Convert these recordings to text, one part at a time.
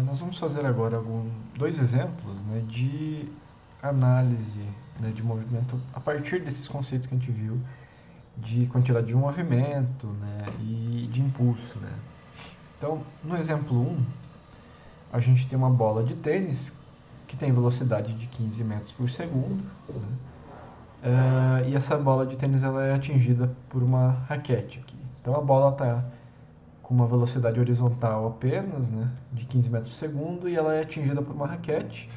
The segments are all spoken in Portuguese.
Nós vamos fazer agora dois exemplos, né, de análise, né, de movimento a partir desses conceitos que a gente viu de quantidade de movimento, né, e de impulso. Né. Então, no exemplo 1, a gente tem uma bola de tênis que tem velocidade de 15 metros por segundo, né, e essa bola de tênis ela é atingida por uma raquete aqui. Então a bola está com uma velocidade horizontal apenas, né, de 15 metros por segundo, e ela é atingida por uma raquete,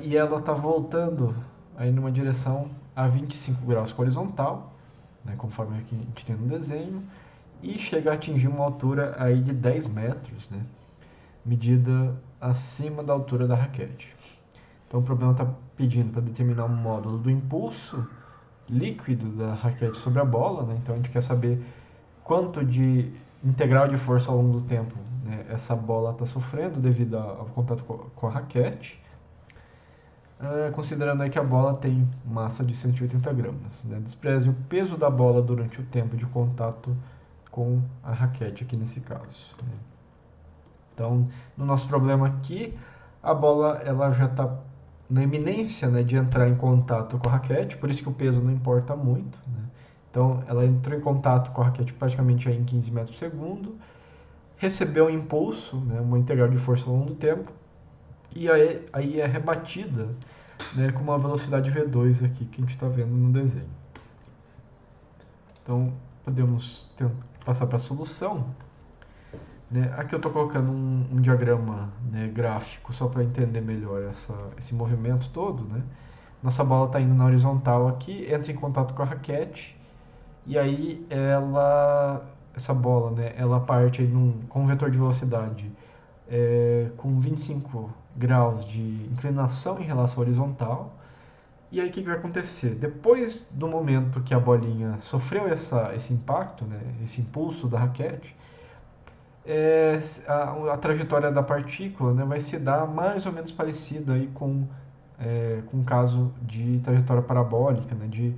e ela está voltando aí numa direção a 25 graus com a horizontal, né, conforme aqui a gente tem no desenho, e chega a atingir uma altura aí de 10 metros, né, medida acima da altura da raquete. Então o problema está pedindo para determinar um módulo do impulso líquido da raquete sobre a bola, né, então a gente quer saber quanto de integral de força ao longo do tempo, né, essa bola está sofrendo devido ao contato com a raquete, considerando aí que a bola tem massa de 180 gramas. Né? Despreze o peso da bola durante o tempo de contato com a raquete, aqui nesse caso. Né? Então, no nosso problema aqui, a bola ela já está na iminência, né, de entrar em contato com a raquete, por isso que o peso não importa muito. Né? Então, ela entrou em contato com a raquete praticamente aí em 15 metros por segundo, recebeu um impulso, né, uma integral de força ao longo do tempo, e aí é rebatida, né, com uma velocidade V2 aqui que a gente está vendo no desenho. Então, podemos passar para a solução. Né? Aqui eu estou colocando um diagrama, né, gráfico só para entender melhor esse movimento todo. Né? Nossa bola está indo na horizontal aqui, entra em contato com a raquete, e aí essa bola, né, ela parte aí com um vetor de velocidade com 25 graus de inclinação em relação à horizontal. E aí o que vai acontecer? Depois do momento que a bolinha sofreu esse impacto, né, esse impulso da raquete, a trajetória da partícula, né, vai se dar mais ou menos parecida aí com o caso de trajetória parabólica, né, de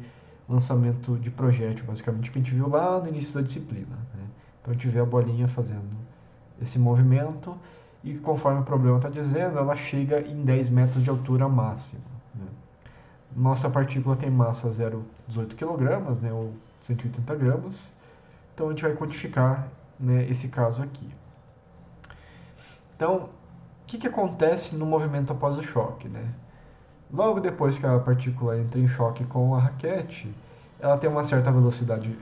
lançamento de projétil, basicamente, que a gente viu lá no início da disciplina. Né? Então a gente vê a bolinha fazendo esse movimento e conforme o problema está dizendo, ela chega em 10 metros de altura máxima. Né? Nossa partícula tem massa 0,18 kg, né, ou 180 gramas, então a gente vai quantificar, né, esse caso aqui. Então, o que acontece no movimento após o choque? Né? Logo depois que a partícula entra em choque com a raquete, ela tem uma certa velocidade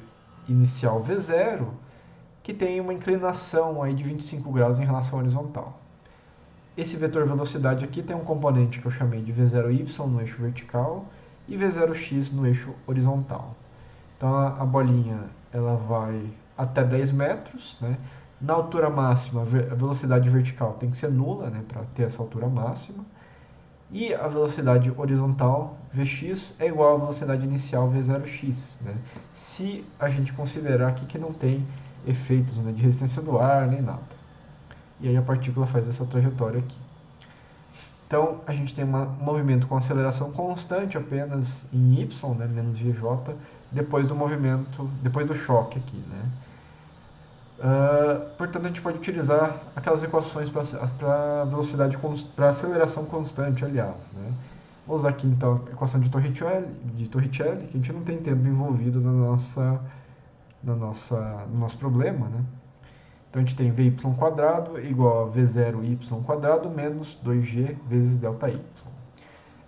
inicial V0, que tem uma inclinação aí de 25 graus em relação à horizontal. Esse vetor velocidade aqui tem um componente que eu chamei de V0y no eixo vertical e V0x no eixo horizontal. Então a bolinha ela vai até 10 metros, né? Na altura máxima a velocidade vertical tem que ser nula, né, para ter essa altura máxima. E a velocidade horizontal Vx é igual à velocidade inicial V0x, né? Se a gente considerar aqui que não tem efeitos, né, de resistência do ar nem nada. E aí a partícula faz essa trajetória aqui. Então a gente tem um movimento com aceleração constante apenas em y, né, menos Vj, depois do movimento, depois do choque aqui. Né? Portanto, a gente pode utilizar aquelas equações para velocidade, para aceleração constante, aliás. Né? Vou usar aqui então a equação de Torricelli, que a gente não tem tempo envolvido no nosso problema. Né? Então a gente tem Vy quadrado igual a V0y quadrado menos 2g vezes ΔY.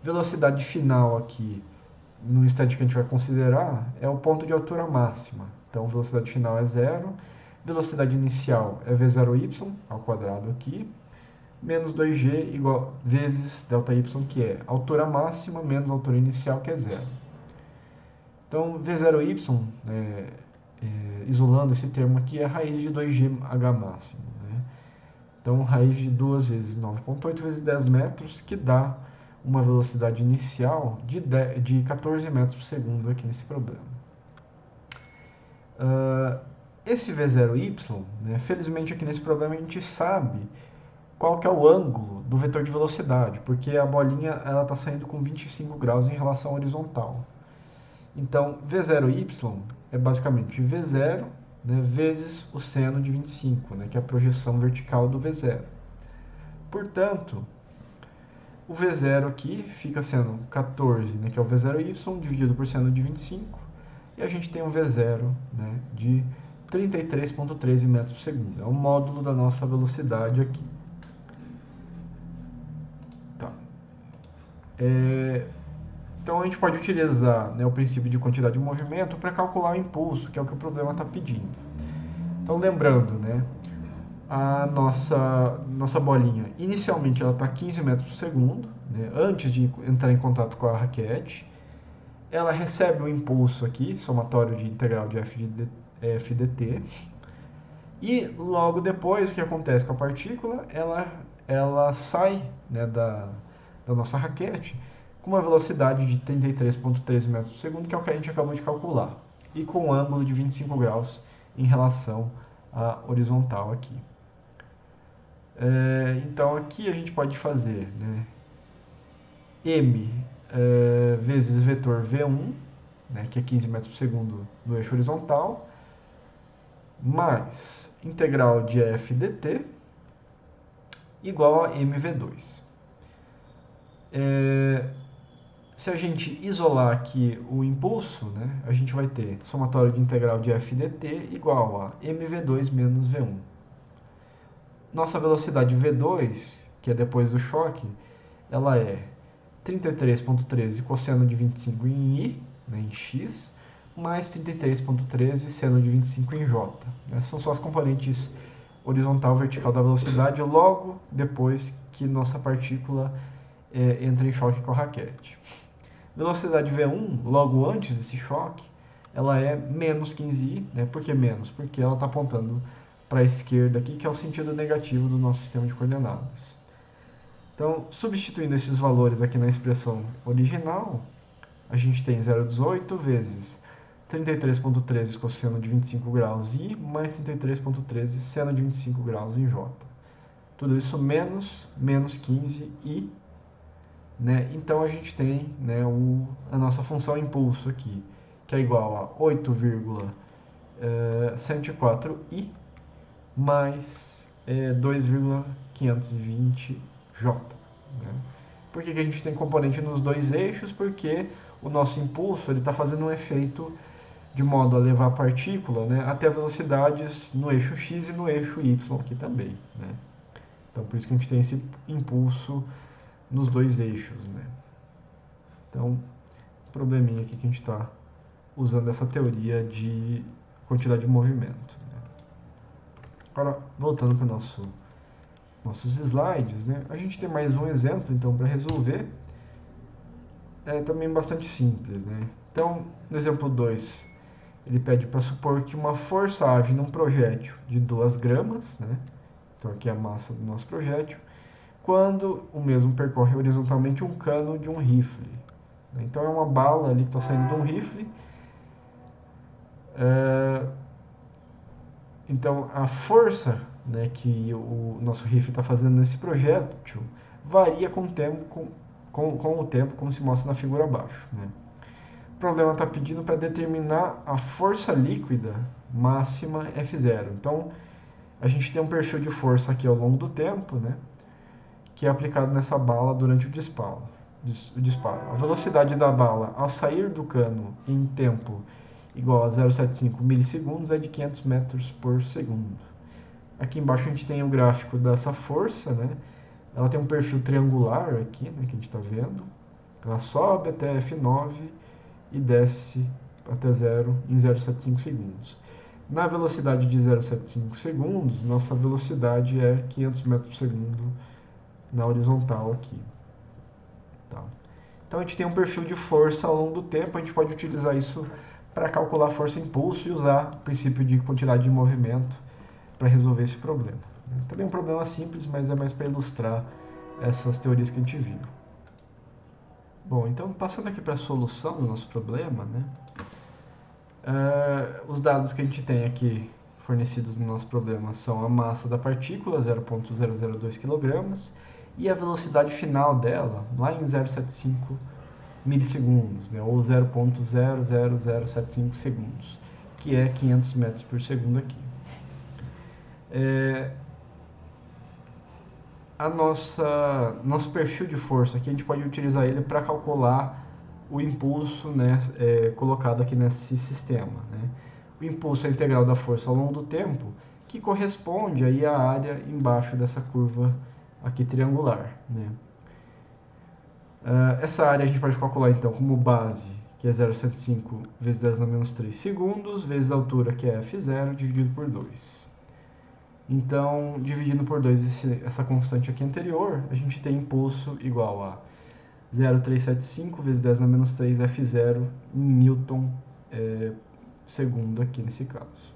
Velocidade final aqui, no instante que a gente vai considerar, é o ponto de altura máxima. Então velocidade final é zero, velocidade inicial é V0y ao quadrado aqui, menos 2g igual vezes ΔY, que é altura máxima menos altura inicial, que é zero. Então V0y, isolando esse termo aqui, é a raiz de 2gh máximo. Né? Então, raiz de 2 vezes 9,8 vezes 10 metros, que dá uma velocidade inicial de 14 metros por segundo aqui nesse problema. Esse V0y, né, felizmente aqui nesse problema a gente sabe qual que é o ângulo do vetor de velocidade, porque a bolinha está saindo com 25 graus em relação à horizontal. Então, V0y é basicamente V0, né, vezes o seno de 25, né, que é a projeção vertical do V0. Portanto, o V0 aqui fica sendo 14, né, que é o V0y, dividido por seno de 25, e a gente tem um V0, né, de 33,13 metros por segundo. É o módulo da nossa velocidade aqui. Tá. Então a gente pode utilizar, né, o princípio de quantidade de movimento para calcular o impulso, que é o que o problema está pedindo. Então lembrando, né, a nossa bolinha, inicialmente ela está 15 metros por segundo, né, antes de entrar em contato com a raquete. Ela recebe o impulso aqui, somatório de integral de f dt, e logo depois o que acontece com a partícula? Ela sai, né, da nossa raquete com uma velocidade de 33,13 metros por segundo, que é o que a gente acabou de calcular, e com um ângulo de 25 graus em relação à horizontal aqui. Então aqui a gente pode fazer, né, m vezes vetor v1, né, que é 15 metros por segundo no eixo horizontal, mais integral de f dt igual a mv2. Se a gente isolar aqui o impulso, né, a gente vai ter somatório de integral de f dt igual a mv2 menos v1. Nossa velocidade v2, que é depois do choque, ela é 33,13 cosseno de 25 em i, né, em x, mais 33,13 seno de 25 em j. Essas são só as componentes horizontal e vertical da velocidade logo depois que nossa partícula entra em choque com a raquete. Velocidade v1, logo antes desse choque, ela é menos 15i. Né? Por que menos? Porque ela está apontando para a esquerda aqui, que é o sentido negativo do nosso sistema de coordenadas. Então, substituindo esses valores aqui na expressão original, a gente tem 0,18 vezes 33,13 cosseno de 25 graus i mais 33,13 seno de 25 graus em j. Tudo isso menos 15i. Né? Então a gente tem, né, a nossa função impulso aqui, que é igual a 8,104i mais 2,520j. Né? Por que a gente tem componente nos dois eixos? Porque o nosso impulso está fazendo um efeito de modo a levar a partícula, né, até velocidades no eixo x e no eixo y aqui também. Né? Então por isso que a gente tem esse impulso nos dois eixos, né? Então, probleminha aqui que a gente está usando essa teoria de quantidade de movimento. Né? Agora, voltando para nossos slides, né? A gente tem mais um exemplo, então, para resolver. É também bastante simples, né? Então, no exemplo 2, ele pede para supor que uma força age num projétil de 2 gramas, né? Então, aqui é a massa do nosso projétil, quando o mesmo percorre horizontalmente um cano de um rifle. Então é uma bala ali que está saindo de um rifle. Então a força, né, que o nosso rifle está fazendo nesse projétil varia com o tempo, com o tempo, como se mostra na figura abaixo. Né? O problema está pedindo para determinar a força líquida máxima F0. Então a gente tem um perfil de força aqui ao longo do tempo, né, que é aplicado nessa bala durante o disparo. A velocidade da bala ao sair do cano em tempo igual a 0,75 milissegundos é de 500 metros por segundo. Aqui embaixo a gente tem o gráfico dessa força, né? Ela tem um perfil triangular aqui, né, que a gente está vendo. Ela sobe até F9 e desce até zero em 0,75 segundos. Na velocidade de 0,75 segundos, nossa velocidade é 500 metros por segundo na horizontal aqui. Tá. Então a gente tem um perfil de força ao longo do tempo, a gente pode utilizar isso para calcular força e impulso e usar o princípio de quantidade de movimento para resolver esse problema. Também é um problema simples, mas é mais para ilustrar essas teorias que a gente viu. Bom, então passando aqui para a solução do nosso problema, né? Os dados que a gente tem aqui fornecidos no nosso problema são a massa da partícula, 0,002 kg, e a velocidade final dela, lá em 0,75 milissegundos, né, ou 0,00075 segundos, que é 500 metros por segundo aqui. nosso perfil de força aqui, a gente pode utilizar ele para calcular o impulso, né, colocado aqui nesse sistema, né? O impulso é a integral da força ao longo do tempo, que corresponde aí à área embaixo dessa curva aqui triangular, né? Essa área a gente pode calcular então como base, que é 0,75 vezes 10 na menos 3 segundos, vezes a altura, que é F0, dividido por 2. Então, dividindo por 2 essa constante aqui anterior, a gente tem impulso igual a 0,375 vezes 10 na menos 3 F0 em Newton segundo aqui nesse caso.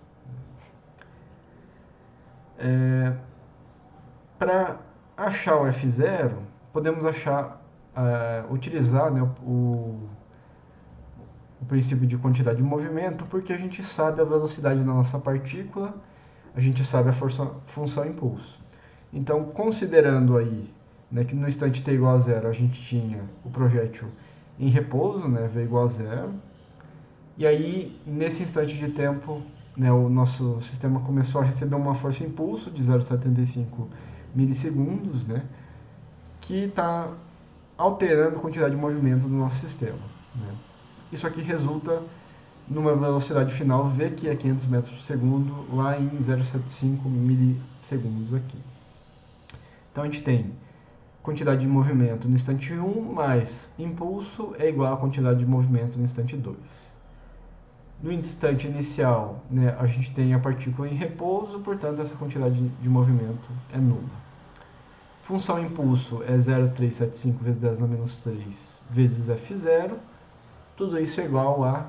Para achar o F0, podemos utilizar, né, o princípio de quantidade de movimento, porque a gente sabe a velocidade da nossa partícula, a gente sabe a função impulso. Então, considerando aí, né, que no instante t igual a zero a gente tinha o projétil em repouso, né, v igual a zero, e aí nesse instante de tempo, né, o nosso sistema começou a receber uma força impulso de 0,75 milissegundos, né, que está alterando a quantidade de movimento do nosso sistema, né. Isso aqui resulta numa velocidade final v, que é 500 metros por segundo, lá em 0,75 milissegundos aqui. Então a gente tem quantidade de movimento no instante 1 mais impulso é igual a quantidade de movimento no instante 2. No instante inicial, né, a gente tem a partícula em repouso, portanto essa quantidade de movimento é nula. Função impulso é 0,375 vezes 10 na menos 3 vezes F0. Tudo isso é igual a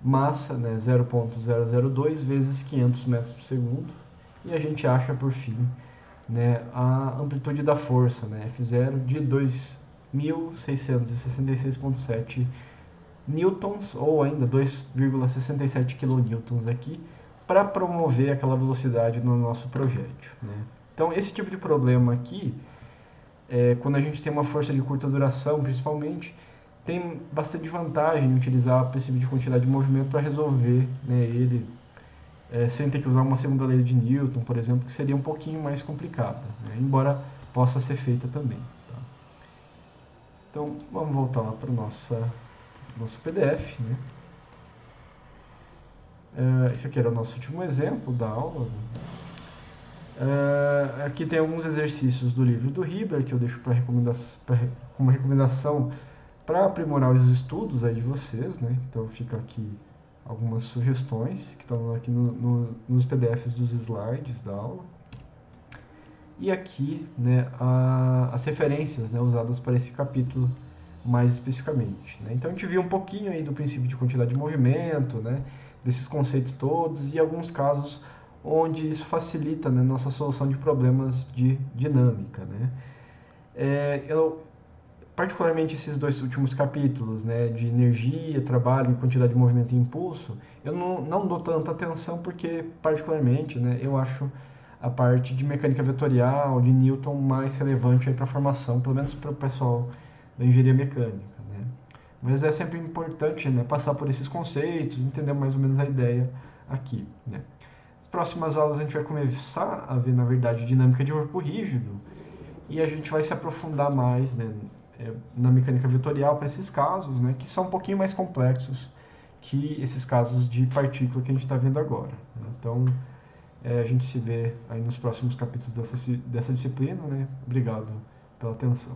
massa, né, 0,002 vezes 500 metros por segundo. E a gente acha, por fim, né, a amplitude da força, né, F0, de 2.666,7 newtons, ou ainda 2,67 kilonewtons aqui, para promover aquela velocidade no nosso projétil, né? Então, esse tipo de problema aqui, quando a gente tem uma força de curta duração, principalmente, tem bastante vantagem em utilizar o princípio de quantidade de movimento para resolver, né, ele sem ter que usar uma segunda lei de Newton, por exemplo, que seria um pouquinho mais complicada, né, embora possa ser feita também. Tá? Então, vamos voltar lá para o nosso PDF. Né? Esse aqui era o nosso último exemplo da aula. Aqui tem alguns exercícios do livro do Hibber, que eu deixo como recomendação para aprimorar os estudos aí de vocês, né? Então fica aqui algumas sugestões que estão aqui nos PDFs dos slides da aula. E aqui, né, as referências, né, usadas para esse capítulo mais especificamente. Né? Então a gente viu um pouquinho aí do princípio de quantidade de movimento, né, desses conceitos todos e alguns casos onde isso facilita, né, nossa solução de problemas de dinâmica. Né? Particularmente esses dois últimos capítulos, né, de energia, trabalho, quantidade de movimento e impulso, eu não dou tanta atenção porque, particularmente, né, eu acho a parte de mecânica vetorial, de Newton, mais relevante para a formação, pelo menos para o pessoal da engenharia mecânica. Né? Mas é sempre importante, né, passar por esses conceitos, entender mais ou menos a ideia aqui. Né? Nas próximas aulas a gente vai começar a ver, na verdade, dinâmica de corpo rígido e a gente vai se aprofundar mais, né, na mecânica vetorial para esses casos, né, que são um pouquinho mais complexos que esses casos de partícula que a gente está vendo agora. Né? Então, a gente se vê aí nos próximos capítulos dessa disciplina. Né? Obrigado pela atenção.